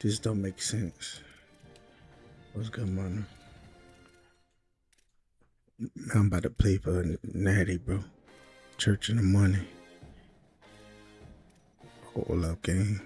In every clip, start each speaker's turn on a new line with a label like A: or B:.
A: This don't make sense. What's good, man? I'm about to play for Natty, bro. Church in the morning. Hold up, game.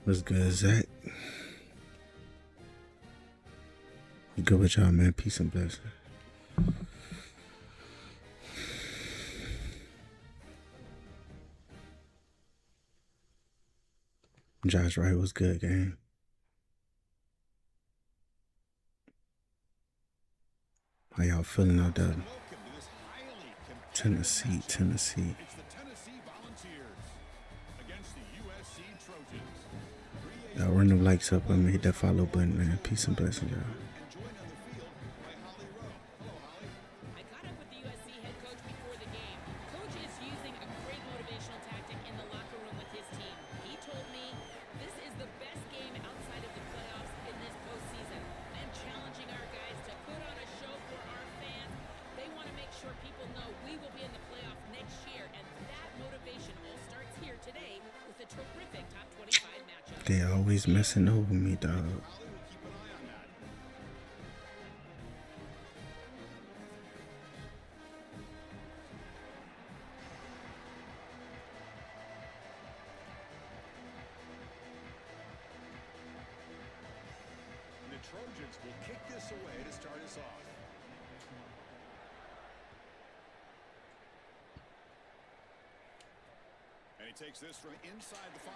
A: What's good, Zach? Good with y'all, man. Peace and blessings. Josh Wright was good, gang. How y'all feeling out there? Tennessee. Y'all run them likes up and hit that follow button, man. Peace and blessings, y'all.
B: I caught up with the USC head coach before the game. Coach is using a great motivational tactic in the locker room with his team. He told me this is the best game outside of the playoffs in this postseason. I am challenging our guys to put on a show for our fans. They want to make sure people know we will be in the playoffs next year, and that motivation all starts here today with a terrific top 25 matchup.
A: They always messing over me, dog.
C: The Trojans will kick this away to start us off. And he takes this from inside the 5.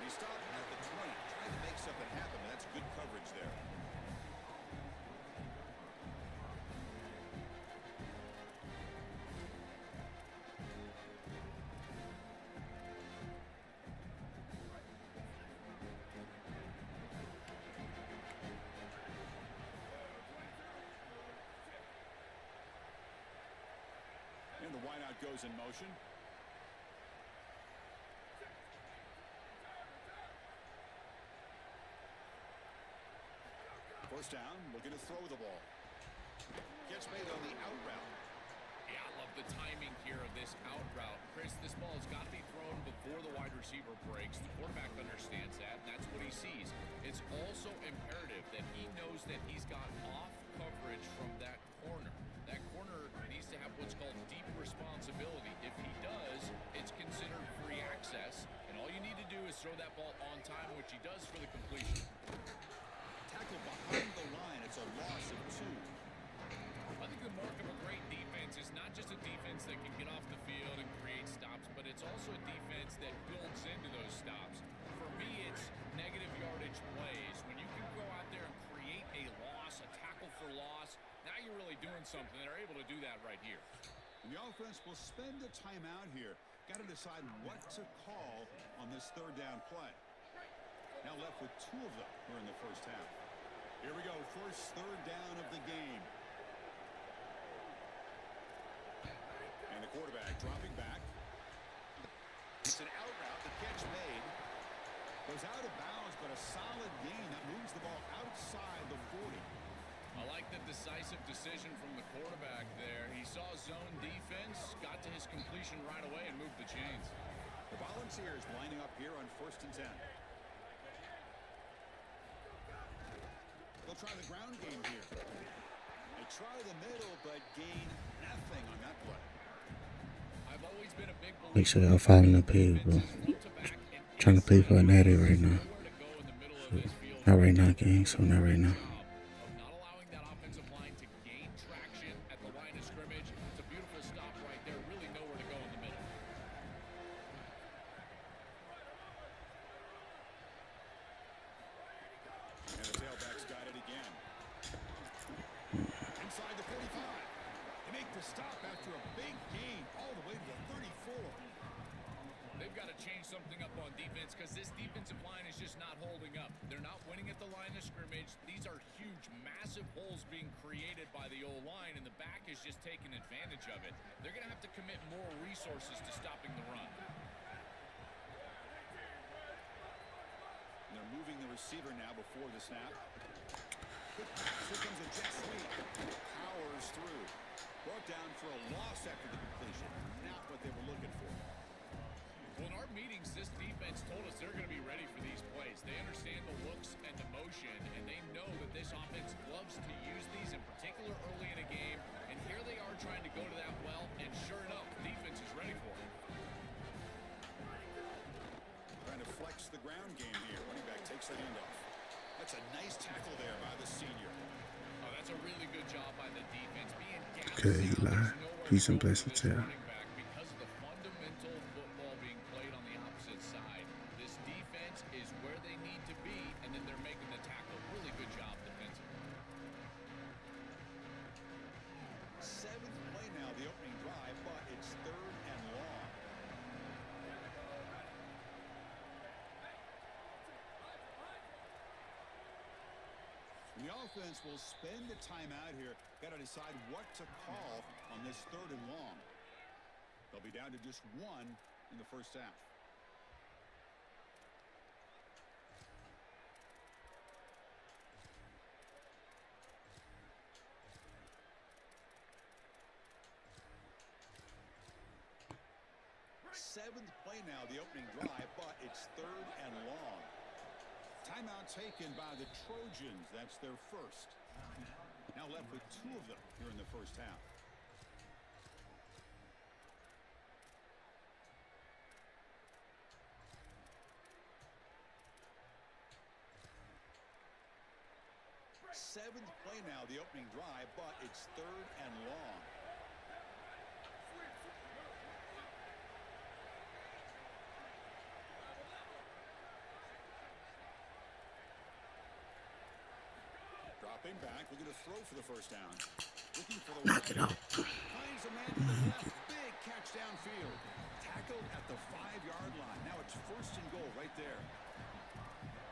C: And he stopped at the 20, trying to make something happen. That's good coverage there. And the wideout goes in motion. For First down, looking to throw the ball. Gets made on the out route.
D: Yeah, I love the timing here of this out route. Chris, this ball has got to be thrown before the wide receiver breaks. The quarterback understands that, and that's what he sees. It's also imperative that he knows that he's got off coverage from that corner. That corner needs to have what's called deep responsibility. If he does, it's considered free access, and all you need to do is throw that ball on time, which he does for the completion.
C: Tackle behind the line. It's a loss of 2.
D: I think the mark of a great defense is not just a defense that can get off the field and create stops, but it's also a defense that builds into those stops. For me, it's negative yardage plays. When you can go out there and create a loss, a tackle for loss, now you're really doing something. They're able to do that right here.
C: And the offense will spend a timeout here. Got to decide what to call on this third down play. Now left with 2 of them here in the first half. Here we go, first third down of the game. And the quarterback dropping back. It's an out route, the catch made. Goes out of bounds, but a solid gain that moves the ball outside the 40.
D: I like the decisive decision from the quarterback there. He saw zone defense, got to his completion right away, and moved the chains.
C: The Volunteers lining up here on 1st and 10. They'll try the ground game here. They try the middle, but gain nothing on that play.
D: I've always been a big believer.
A: Make sure y'all following the page, bro. Trying to play for a natty right now. Not right now, gang. So not right now.
D: Not allowing that offensive line to gain traction at the line of scrimmage. It's a beautiful stop right there. Really nowhere to go in the middle.
C: And the tailback's got it again. Inside the 45. They make the stop after a big gain all the way to the 34.
D: They've got to change something up on defense because this defensive line is just not holding up. They're not winning at the line of scrimmage. These are huge, massive holes being created by the O-line, and the back is just taking advantage of it. They're going to have to commit more resources to stopping the run.
C: And they're moving the receiver now before the snap. Good pass. Here comes a jet sweep. Powers through. Brought down for a loss after the completion. Not what they were looking for.
D: Well, in our meetings, this defense told us they're going to be ready for these plays. They understand the looks and the motion, and they know that this offense loves to use these, in particular early in a game. And here they are trying to go to that well, and sure enough, the defense is ready for it.
C: Trying to flex the ground game here. Running back takes the handoff. That's a nice tackle there by the senior.
D: Oh, that's a really good job by the defense. Being
A: Okay, Eli. Peace and blessings to you.
D: Because of the fundamental football being played on the opposite side, this defense is where they need to be, and then they're making the tackle. Really good job defensively.
C: 7th play now, the opening drive, but it's 3rd and long. And the offense will spend the timeout here. Got to decide what to call on this 3rd and long. They'll be down to just 1 in the first half. Seventh play now, the opening drive, but it's 3rd and long. Timeout taken by the Trojans. That's their first. Now left with 2 of them here in the first half. Seventh play now, the opening drive, but it's 3rd and long. Dropping back, looking to throw for the first down. Looking for the
A: Knock it out.
C: Finds a man to the left. Big catch downfield. Tackled at the 5-yard line. Now it's 1st and goal right there.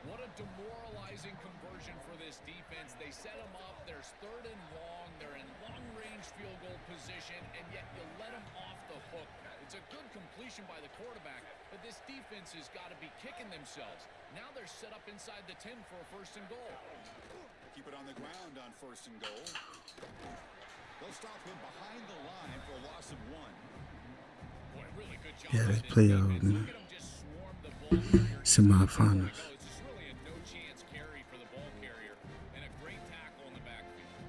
D: What a demoralizing conversion for this defense. They set them up. There's 3rd and long. They're in long-range field goal position, and yet you let them off the hook. It's a good completion by the quarterback, but this defense has got to be kicking themselves. Now they're set up inside the 10 for a 1st and goal.
C: keep it on the ground on 1st and goal. They'll stop him behind the line for a loss of 1.
D: Boy, really good job
A: Yeah,
D: by
A: let's
D: this
A: play
D: defense. Look at him just swarm the ball carrier.
A: semifinals.
D: It's just really a no-chance carry for the ball carrier, and a great tackle in the backfield.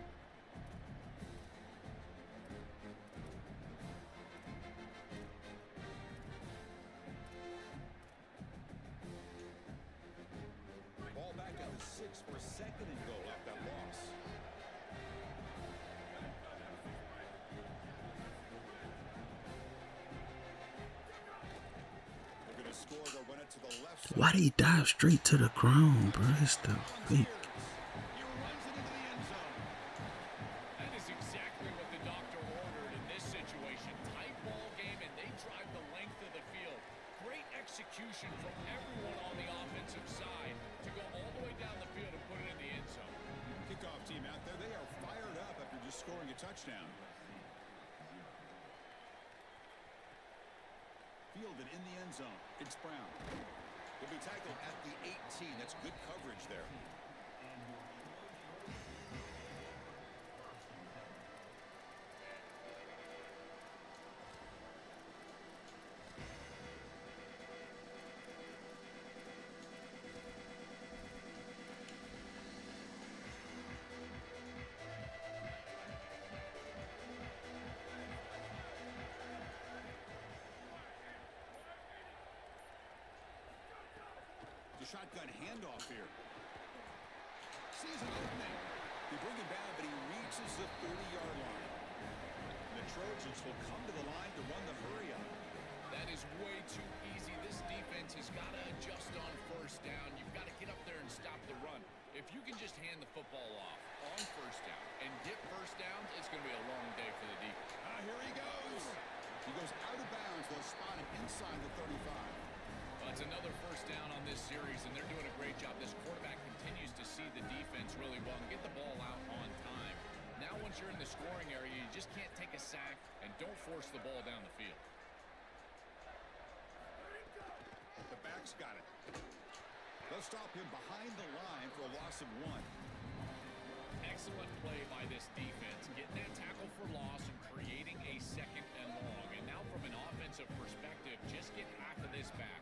C: Ball back at the 6 for 2nd and goal after that loss. They're going to score. They'll run it to the left side.
A: Why did he dive straight to the ground, bro? It's the fake.
C: He runs it into the end zone.
D: That is exactly what the doctor ordered in this situation. Tight ball game, and they drive the length of the field. Great execution from everyone on the offensive side to go all the way down the field and put it in the end zone.
C: Kickoff team out there. They are fired up after just scoring a touchdown. Fielded in the end zone. It's Brown. He'll be tackled at the 18. That's good coverage there. The shotgun handoff here. Sees an opening. They bring him down, but he reaches the 30-yard line. And the Trojans will come to the line to run the hurry up.
D: That is way too easy. This defense has got to adjust on 1st down. You've got to get up there and stop the run. If you can just hand the football off on 1st down and get 1st downs, it's going to be a long day for the defense.
C: Here he goes. He goes out of bounds. They'll spot him inside the 35.
D: Well, it's another 1st down on this series, and they're doing a great job. This quarterback continues to see the defense really well and get the ball out on time. Now, once you're in the scoring area, you just can't take a sack and don't force the ball down the field.
C: The back's got it. They'll stop him behind the line for a loss of 1.
D: Excellent play by this defense, getting that tackle for loss and creating a 2nd and long. And now from an offensive perspective, just get half of this back.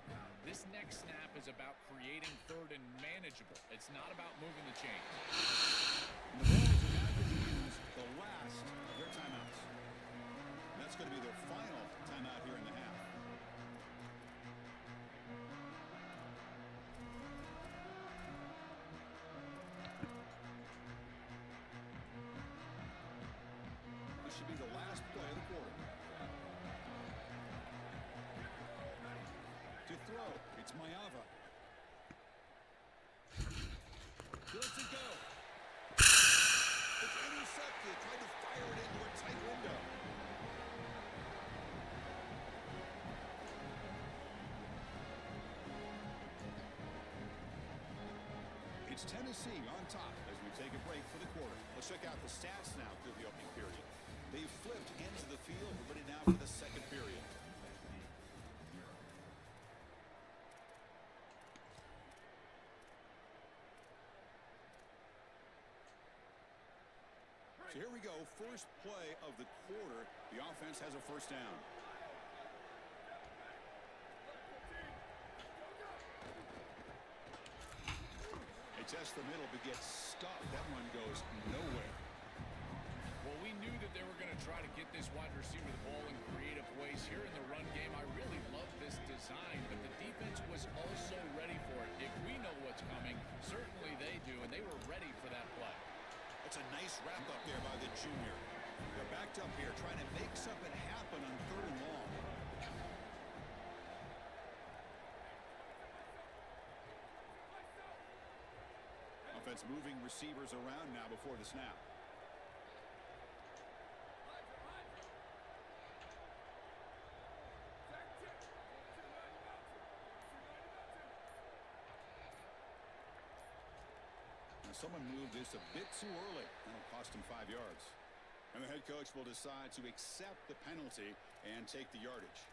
D: This next snap is about creating 3rd and manageable. It's not about moving the chains.
C: And the Bulls are now going to use the last of their timeouts. And that's going to be their final timeout here in the half. This should be the last play of the quarter. To throw, it's Mayava. He lets it go. It's intercepted. Tried to fire it into a tight window. It's Tennessee on top as we take a break for the quarter. Let's check out the stats now through the opening period. They've flipped ends of the field. We're ready now for the 2nd period. So here we go. First play of the quarter. The offense has a 1st down. They test the middle but gets stuck. That one goes nowhere.
D: Well, we knew that they were going to try to get this wide receiver the ball in creative ways here in the run game. I really love this design, but the defense was also ready for it. If we know what's coming, certainly they do, and they were ready for that play.
C: That's a nice wrap up there by the junior. They're backed up here trying to make something happen on 3rd and long. Offense moving receivers around now before the snap. Someone moved this a bit too early. That'll cost him 5 yards. And the head coach will decide to accept the penalty and take the yardage.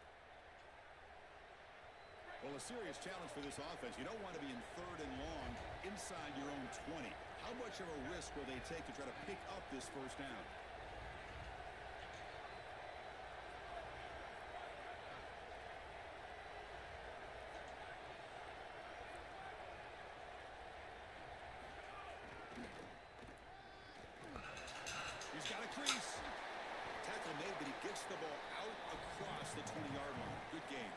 C: Well, a serious challenge for this offense. You don't want to be in 3rd and long inside your own 20. How much of a risk will they take to try to pick up this first down? He's got a crease. Tackle made, but he gets the ball out across the 20-yard line. Good game.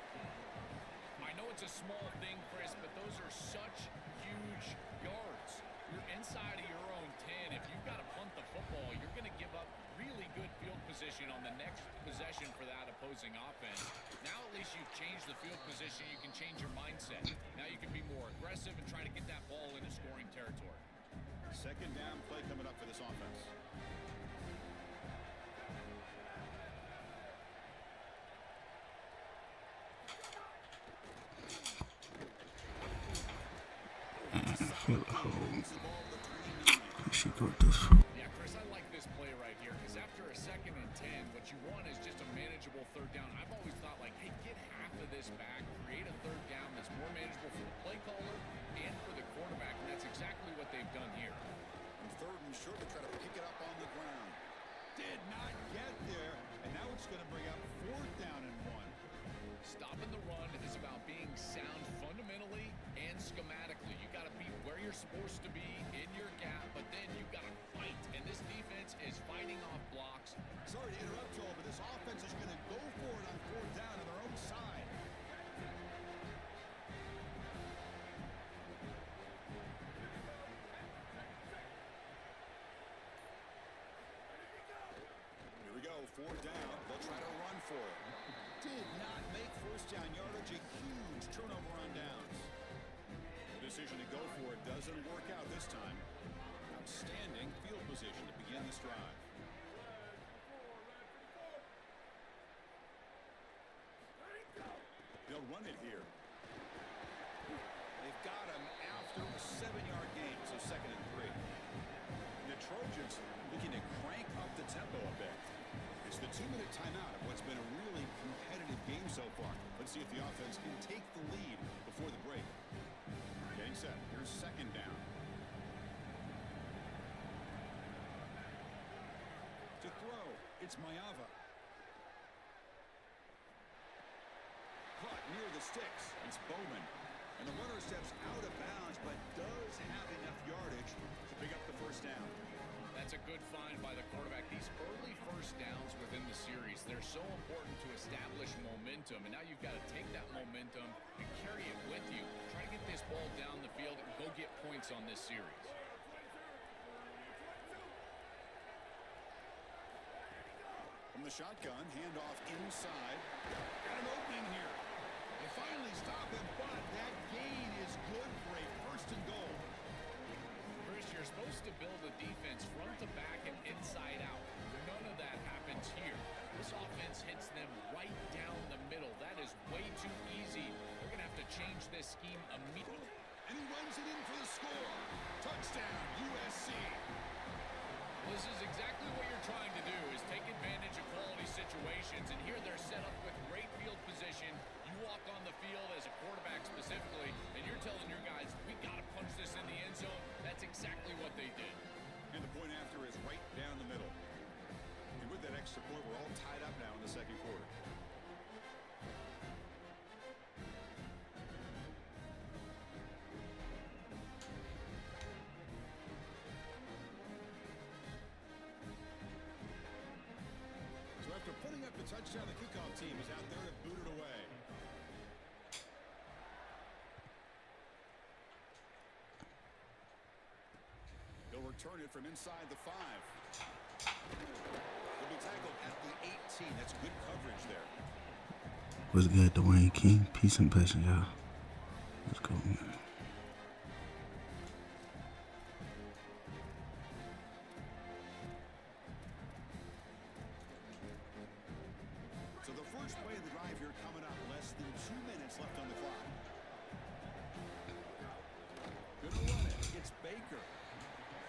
D: I know it's a small thing, Chris, but those are such huge yards. You're inside of your own 10. If you've got to punt the football, you're going to give up really good field position on the next possession for that opposing offense. Now at least you've changed the field position. You can change your mindset. Now you can be more aggressive and try to get that ball into scoring territory.
C: Second down play coming up for this offense.
A: She got this.
D: Yeah, Chris, I like this play right here because after a 2nd and 10, what you want is just a manageable third down. I've always thought, like, hey, get half of this back, create a third down that's more manageable for the play caller and for the quarterback, and that's exactly what they've done here.
C: And 3rd and short to try to pick it up on the ground. Did not get there, and now it's going to bring up 4th down and 1.
D: Stopping the run is about being sound fundamentally and schematically. You got to be where you're supposed to be in your gap, but then you've got to fight. And this defense is fighting off blocks.
C: Sorry to interrupt, Joel, but this offense is going to go for it on 4th down on their own side. Here we go, 4th down. They'll try to run for it. Did not make 1st down yardage, a huge turnover on downs. The decision to go for it doesn't work out this time. Outstanding field position to begin this drive. They'll run it here. They've got him after a 7-yard gain, so 2nd and 3. And the Trojans looking to crank up the tempo a bit. It's the 2-minute timeout of what's been a really competitive game so far. Let's see if the offense can take the lead before the break. Getting set. Here's 2nd down. To throw, it's Mayava. Caught near the sticks. It's Bowman. And the runner steps out of bounds, but does have enough yardage to pick up the 1st down.
D: That's a good find by the quarterback. These early 1st downs within the series, they're so important to establish momentum. And now you've got to take that momentum and carry it with you. Try to get this ball down the field and go get points on this series.
C: From the shotgun, handoff inside. Got an opening here. They finally stop him, but that gain is good for a 1st and goal.
D: Chris, you're supposed to build a defense front to back and inside out. None of that happens here. This offense hits them right down the middle. That is way too easy. They're going to have to change this scheme immediately.
C: And he runs it in for the score. Touchdown, USC.
D: This is exactly what you're trying to do, is take advantage of quality situations. And here they're set up with great field position. You walk on the field as a quarterback specifically, and you're telling your guys, we got to punch this in the end zone. That's exactly what they did.
C: And the point after is right down the middle. And with that extra point, we're all tied up now in the 2nd quarter. So after putting up the touchdown, the kickoff team is out there to boot it away. They'll return it from inside the 5. They'll be tackled at the 18. That's good coverage there.
A: What's good, Dwayne King? Peace and blessings, y'all. Let's go, man.
C: So the first play of the drive here coming up. Less than 2 minutes left on the clock. Gonna run it. It's Baker.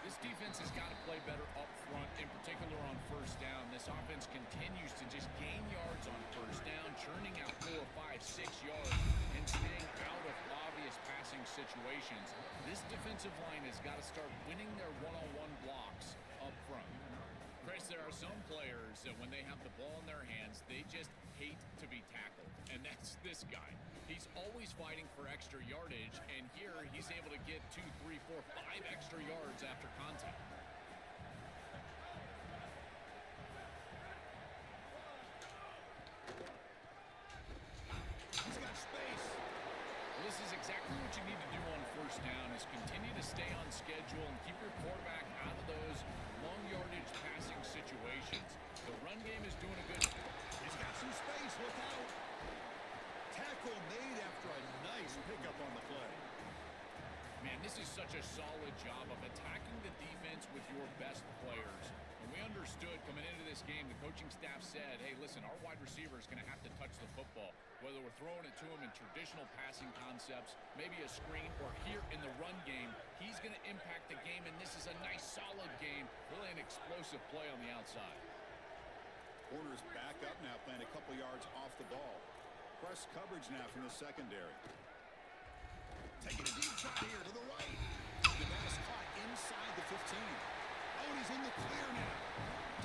D: This defense has got to play better up front, in particular on 1st down. This offense continues to just gain yards on 1st down, churning out 4, 5, 6 yards, and staying out of obvious various passing situations. This defensive line has got to start winning their one-on-one blocks up front. Chris, there are some players that when they have the ball in their hands, they just hate to be tackled. And that's this guy. He's always fighting for extra yardage, and here he's able to get 2, 3, 4, 5 extra yards after contact.
C: He's got space.
D: Well, this is exactly what you need to do on first down, is continue to stay on schedule and keep your quarterback out of those long yardage passing situations. The run game is doing a good job.
C: He's got some space. Look out. Tackle made after a nice pickup on the play.
D: Man, this is such a solid job of attacking the defense with your best players. And we understood coming into this game, the coaching staff said, hey, listen, our wide receiver is going to have to touch the football. Whether we're throwing it to him in traditional passing concepts, maybe a screen, or here in the run game, he's going to impact the game, and this is a nice, solid game. Really an explosive play on the outside.
C: Corners back up now, playing a couple yards off the ball. Press coverage now from the secondary. Taking a deep shot here to the right. The pass caught inside the 15. Oh, and he's in the clear now.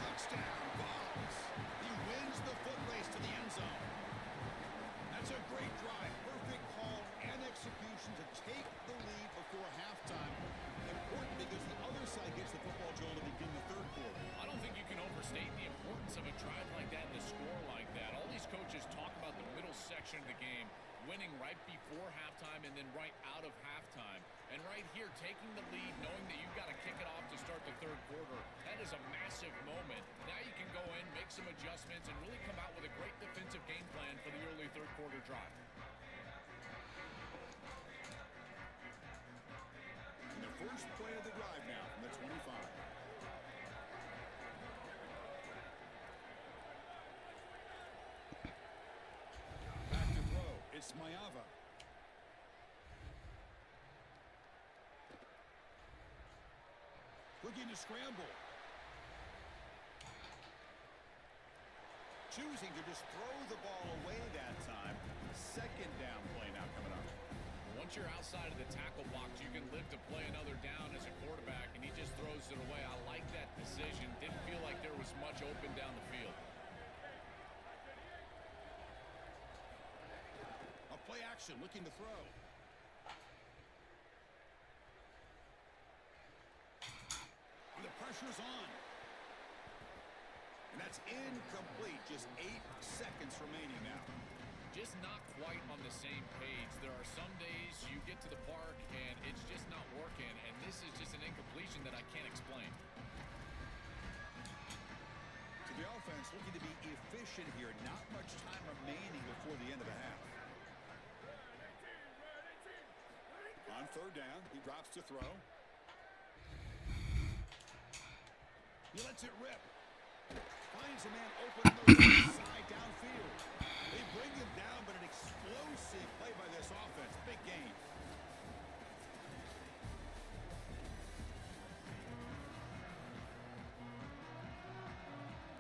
C: Touchdown, Boggs. He wins the foot race to the end zone. That's a great drive. Perfect call and execution to take the lead before halftime. Important because the other side gets the football, Joel, to begin the third quarter.
D: I don't think you can overstate the importance of a drive like that and a score like that. All these coaches talk about the middle section of the game, winning right before halftime and then right out of halftime. And right here, taking the lead, knowing that you've got to kick it off to start the third quarter, that is a massive moment. Now you can go in, make some adjustments, and really come out with a great defensive game plan for the early third quarter drive.
C: And the first play of the drive now from the 25. Back to throw. It's Mayava. Looking to scramble. Choosing to just throw the ball away that time. Second down play now coming up.
D: Once you're outside of the tackle box, you can live to play another down as a quarterback, and he just throws it away. I like that decision. Didn't feel like there was much open down the field.
C: A play action, looking to throw. And the pressure's on. And that's incomplete. Just 8 seconds remaining now.
D: Just not quite on the same page. There are some days you get to the park and it's just not working, and this is just an incompletion that I can't explain.
C: So the offense looking to be efficient here. Not much time remaining before the end of the half. On third down, he drops to throw. He lets it rip. Finds a man open on the right side downfield. They bring him down, but an explosive play by this offense. Big gain.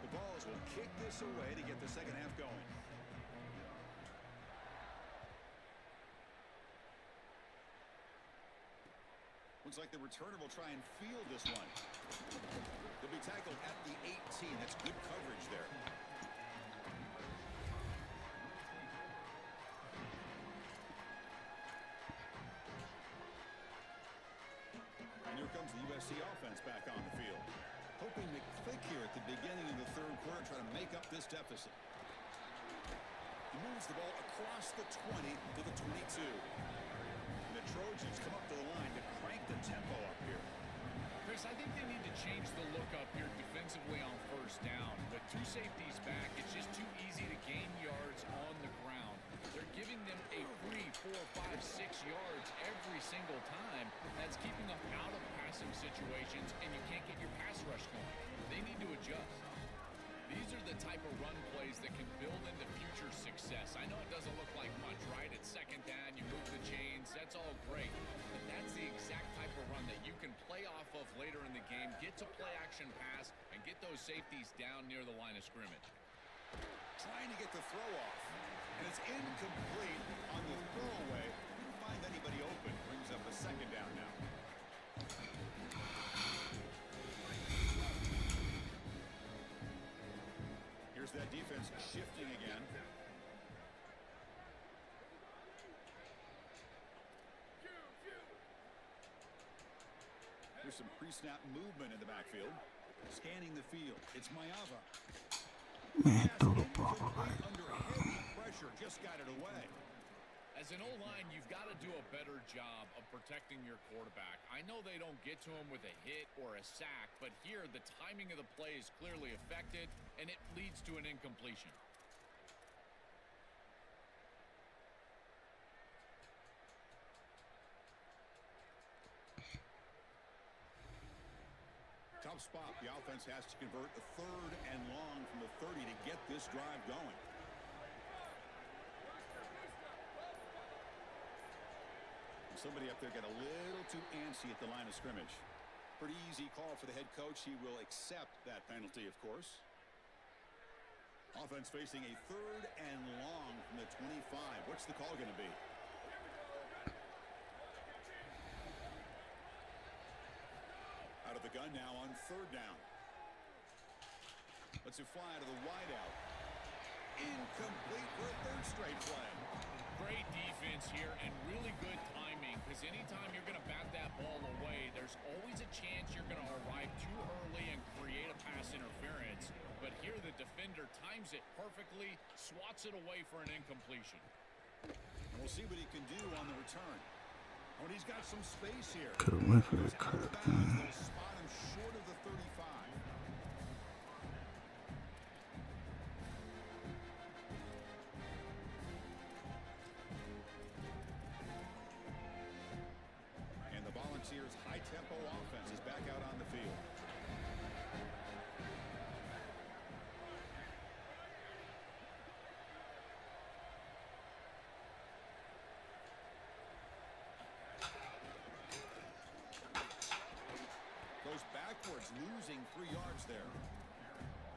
C: The Balls will kick this away to get the second half going. Looks like the returner will try and field this one. They'll be tackled at the 18. That's good coverage there. And here comes the USC offense back on the field. Hoping to click here at the beginning of the third quarter, try to make up this deficit. He moves the ball across the 20 to the 22. And the Trojans come up to the line to crank the tempo up here.
D: Chris, I think they need to change the look up here defensively on first down. With 2 safeties back, it's just too easy to gain yards on the ground. They're giving them a free 4, 5, 6 yards every single time. That's keeping them out of passing situations, and you can't get your pass rush going. They need to adjust. These are the type of run plays that can build into future success. I know it doesn't look like much, right? It's second down, you move the chains, that's all great. But that's the exact type of run that you can play off of later in the game, get to play action pass, and get those safeties down near the line of scrimmage.
C: Trying to get the throw off. And it's incomplete on the throwaway. Couldn't find anybody open. Brings up a second down now. Here's that defense shifting again. There's some pre-snap movement in the backfield. Scanning the field. It's Mayava.
A: Man, throw the ball right.
C: Under heavy pressure, just got it away.
D: As an O-line, you've got to do a better job of protecting your quarterback. I know they don't get to him with a hit or a sack, but here the timing of the play is clearly affected, and it leads to an incompletion.
C: Tough spot. The offense has to convert a 3rd and long from the 30 to get this drive going. Somebody up there got a little too antsy at the line of scrimmage. Pretty easy call for the head coach. He will accept that penalty, of course. Offense facing a 3rd and long from the 25. What's the call going to be? Out of the gun now on 3rd down. Let's it fly to the wideout. Incomplete for a 3rd straight play.
D: Great defense here and really good timing, because anytime you're going to bat that ball away, there's always a chance you're going to arrive too early and create a pass interference. But here the defender times it perfectly, swats it away for an incompletion.
C: And we'll see what he can do on the return. Oh, and he's got some space here.
A: Could have went for the cut.
C: They'll spot him short of the 35. And the Volunteers' high-tempo offense is back out on the field. Backwards, losing 3 yards there.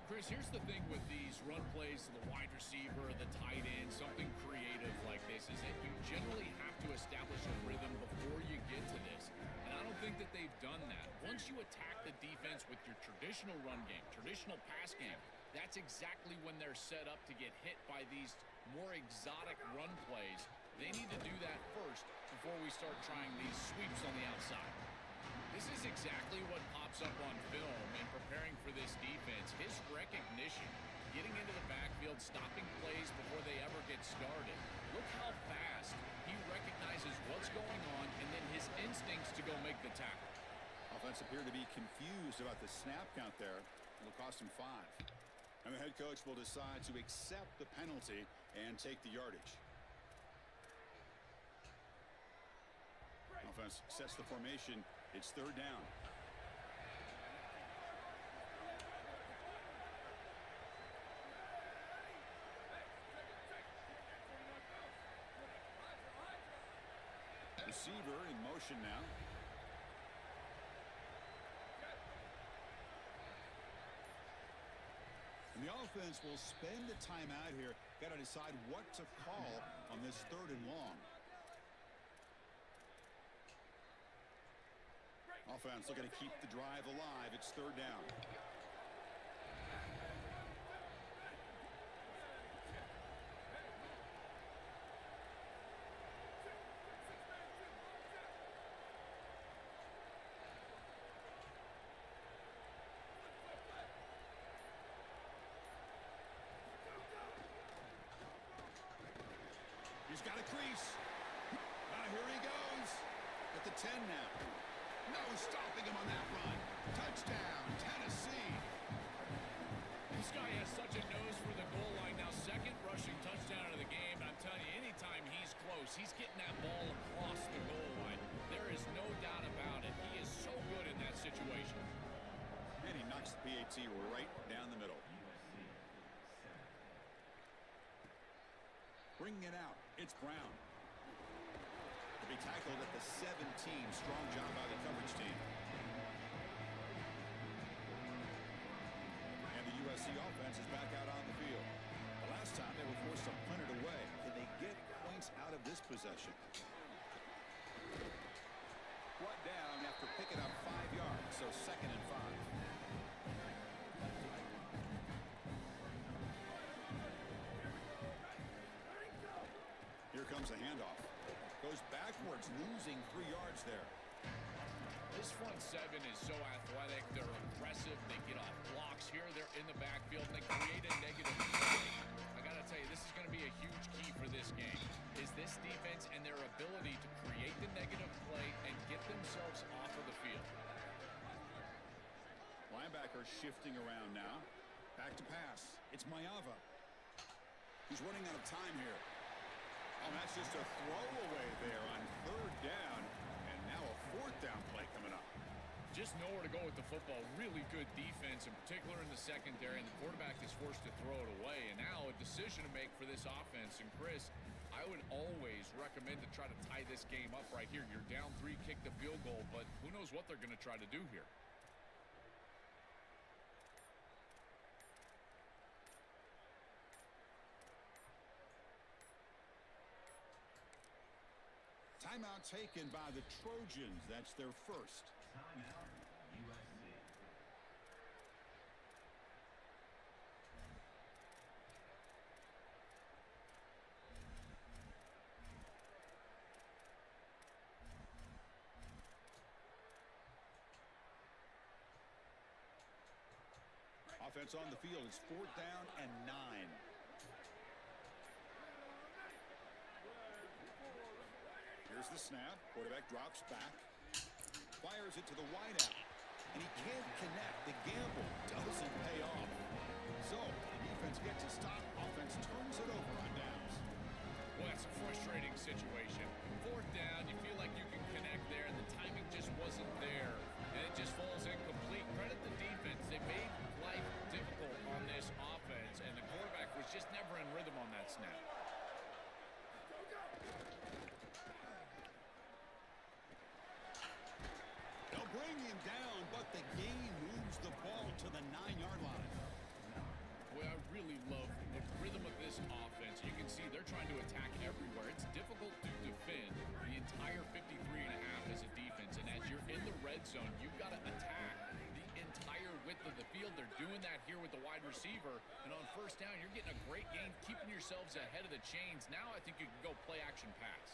D: Chris, here's the thing with these run plays to the wide receiver, the tight end, something creative like this, is that you generally have to establish a rhythm before you get to this. And I don't think that they've done that. Once you attack the defense with your traditional run game, traditional pass game, that's exactly when they're set up to get hit by these more exotic run plays. They need to do that first before we start trying these sweeps on the outside. This is exactly what pops up on film in preparing for this defense. His recognition, getting into the backfield, stopping plays before they ever get started. Look how fast he recognizes what's going on and then his instincts to go make the tackle.
C: Offense appear to be confused about the snap count there. It'll cost him 5. And the head coach will decide to accept the penalty and take the yardage. Offense sets the formation. It's 3rd down. Receiver in motion now. And the offense will spend the timeout here. Got to decide what to call on this 3rd and long. Offense looking to keep the drive alive. It's 3rd down. He's got a crease. Here he goes. At the 10 now. No stopping him on that run. Touchdown, Tennessee.
D: This guy has such a nose for the goal line. Now, 2nd rushing touchdown of the game. And I'm telling you, anytime he's close, he's getting that ball across the goal line. There is no doubt about it. He is so good in that situation.
C: And he knocks the PAT right down the middle. Bringing it out, it's Brown. To be tackled at the 17. Strong job by the coverage team. And the USC offense is back out on the field. The last time they were forced to punt it away. Can they get points out of this possession? it up 5 yards, so 2nd and 5. Here comes the handoff. Goes backwards, losing 3 yards there.
D: This front seven is so athletic. They're aggressive. They get off blocks here. They're in the backfield, and they create a negative play. I got to tell you, this is going to be a huge key for this game, is this defense and their ability to create the negative play and get themselves off of the field.
C: Linebacker shifting around now. Back to pass. It's Mayava. He's running out of time here. Oh, that's just a throwaway there on 3rd down. And now a 4th down play coming up.
D: Just nowhere to go with the football. Really good defense, in particular in the secondary, and the quarterback is forced to throw it away. And now a decision to make for this offense. And Chris, I would always recommend to try to tie this game up right here. You're down 3, kick the field goal, but who knows what they're going to try to do here.
C: Timeout taken by the Trojans. That's their first.
E: Timeout, USC.
C: Offense on the field is 4th down and 9. Here's the snap. Quarterback drops back. Fires it to the wideout. And he can't connect. The gamble doesn't pay off. So, the defense gets a stop. Offense turns it over on downs.
D: Well, that's a frustrating situation. 4th down, you feel like you can connect there, and the timing just wasn't there. And it just falls incomplete. Credit the defense. They made life difficult on this offense, and the quarterback was just never in rhythm on that snap.
C: They'll bring him down, but the game moves the ball to the 9-yard line.
D: Boy, I really love the rhythm of this offense. You can see they're trying to attack everywhere. It's difficult to defend the entire 53.5 as a defense. And as you're in the red zone, you've got to attack the entire width of the field. They're doing that here with the wide receiver. And on 1st down, you're getting a great gain, keeping yourselves ahead of the chains. Now I think you can go play action pass.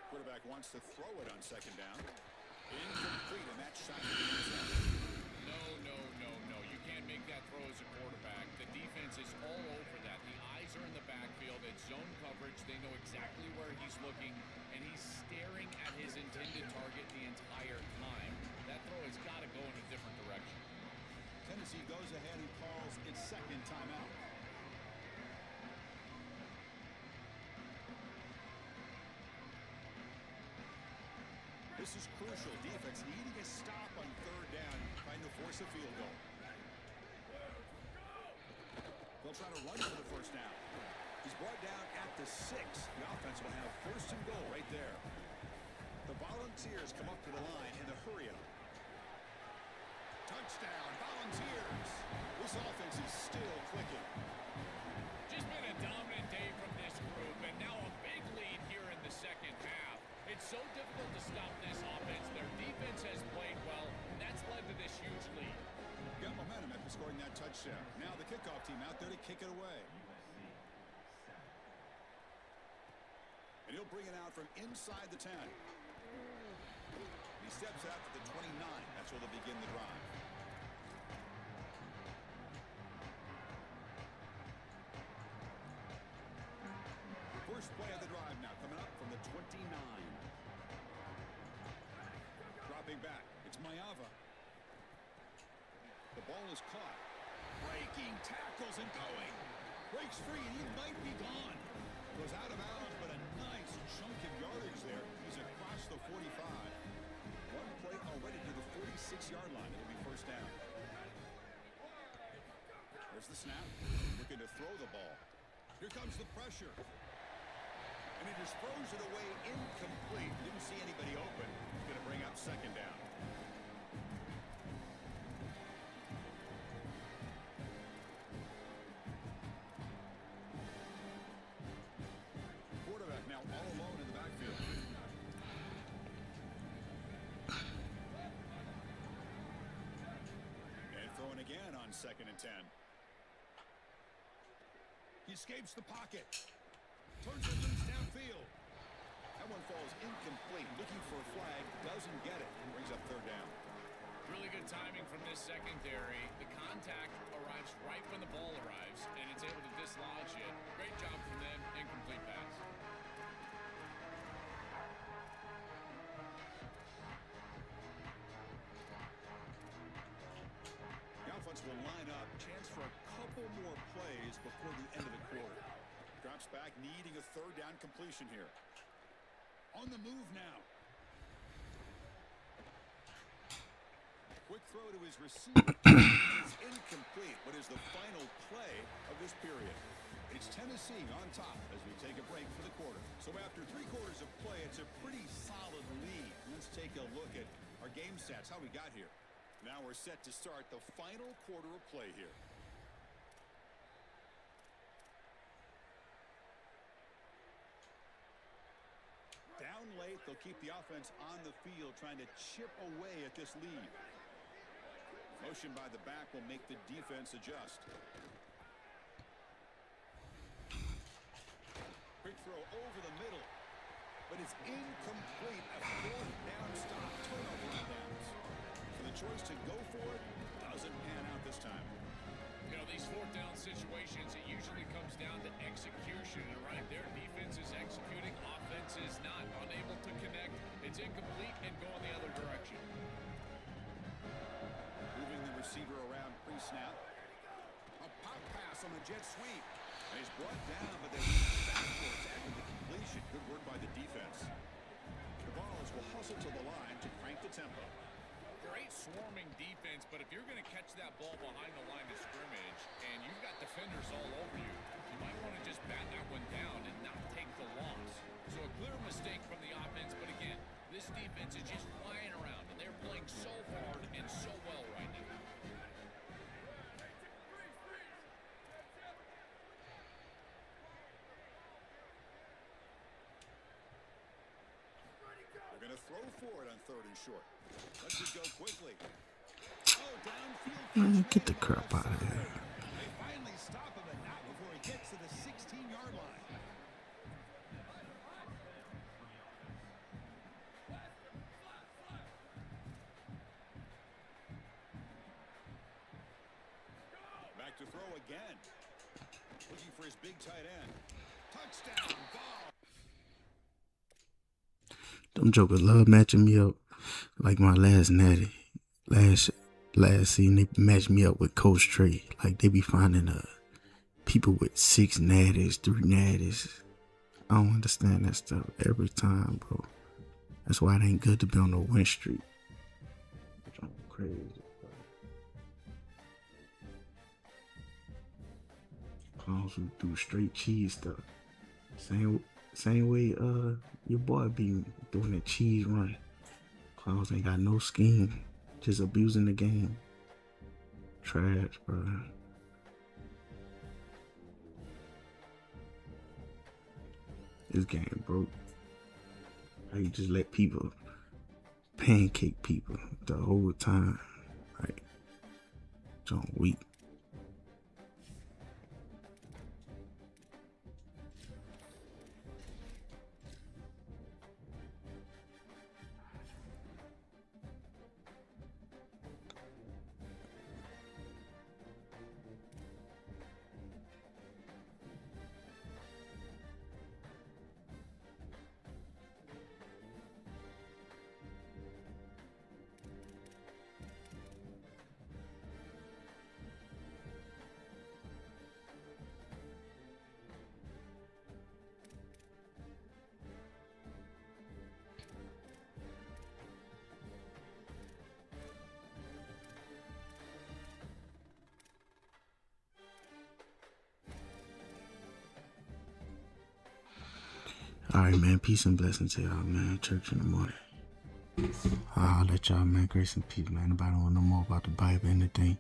C: Quarterback wants to throw it on 2nd down. Incomplete, and that shot.
D: No. You can't make that throw as a quarterback. The defense is all over that. The eyes are in the backfield. It's zone coverage. They know exactly where he's looking, and he's staring at his intended target the entire time. That throw has got to go in a different direction.
C: Tennessee goes ahead and calls its 2nd timeout. This is crucial. Defense needing a stop on 3rd down, trying to force a field goal. They'll try to run for the 1st down. He's brought down at the 6. The offense will have 1st and goal right there. The Volunteers come up to the line in the hurry-up. Touchdown, Volunteers. This offense is still clicking.
D: Just been a dominant day from this group, and now a big lead here in the 2nd half. It's so difficult to stop this offense. Their defense has played well, and that's led to this huge lead.
C: Got momentum after scoring that touchdown. Now the kickoff team out there to kick it away. And he'll bring it out from inside the 10. He steps out to the 29. That's where they'll begin the drive. First play of the drive now coming up from the 29. Dropping back. It's Mayava. The ball is caught. Breaking tackles and going. Breaks free and he might be gone. Goes out of bounds, but a nice chunk of yardage there. He's across the 45. One play already to the 46-yard line. It'll be 1st down. There's the snap. Looking to throw the ball. Here comes the pressure. And he just throws it away incomplete. Didn't see anybody open. He's going to bring up 2nd down. Quarterback now 2nd and 10. He escapes the pocket. Turns it loose downfield. That one falls incomplete. Looking for a flag. Doesn't get it. Brings up 3rd down.
D: Really good timing from this secondary. The contact arrives right when the ball arrives, and it's able to dislodge it. Great job from them. Incomplete pass.
C: The offense will line up. Chance for a couple more plays before the end of the quarter. Drops back, needing a 3rd down completion here. On the move now. Quick throw to his receiver. It's incomplete. What is the final play of this period? It's Tennessee on top as we take a break for the quarter. So after 3 quarters of play, it's a pretty solid lead. Let's take a look at our game stats, how we got here. Now we're set to start the final quarter of play here. Down late, they'll keep the offense on the field, trying to chip away at this lead. Motion by the back will make the defense adjust. Quick throw over the middle, but it's incomplete. A 4th down stop, turnover on downs. So the choice to go for it doesn't pan out this time.
D: You know, these 4th down situations, it usually comes down to execution, and right there, defense is executing, offense is not, unable to connect. It's incomplete and go in the other direction.
C: Moving the receiver around pre-snap. A pop pass on the jet sweep. And he's brought down, but they lead backwards after the completion. Good work by the defense. The Vols will hustle to the line to crank the tempo.
D: Great swarming defense, but if you're going to catch that ball behind the line of scrimmage and you've got defenders all over you, you might want to just bat that one down and not take the loss. So a clear mistake from the offense, but again, this defense is just flying around, and they're playing so hard and so well right now.
C: They're going to throw for it on 3rd and short. Let's it go quickly. Oh, downfield.
A: Man, get the crap out of here.
C: They finally stop him, but not before he gets to the 16-yard line. Back to throw again. Looking for his big tight end. Touchdown, ball.
A: Them jokers love matching me up like my last natty. Last season, they matched me up with Coach Trey. Like, they be finding people with 6 natties, 3 natties. I don't understand that stuff every time, bro. That's why it ain't good to be on the win streak. I'm crazy, bro. Clowns who do straight cheese stuff. Same way your boy be doing that cheese run. Clowns ain't got no scheme, just abusing the game. Trash, bro. This game broke. How you just let people pancake people the whole time? Like, John weak. Alright, man. Peace and blessings to y'all, man. Church in the morning. I'll let y'all, man. Grace and peace, man. Nobody want to know more about the Bible, anything.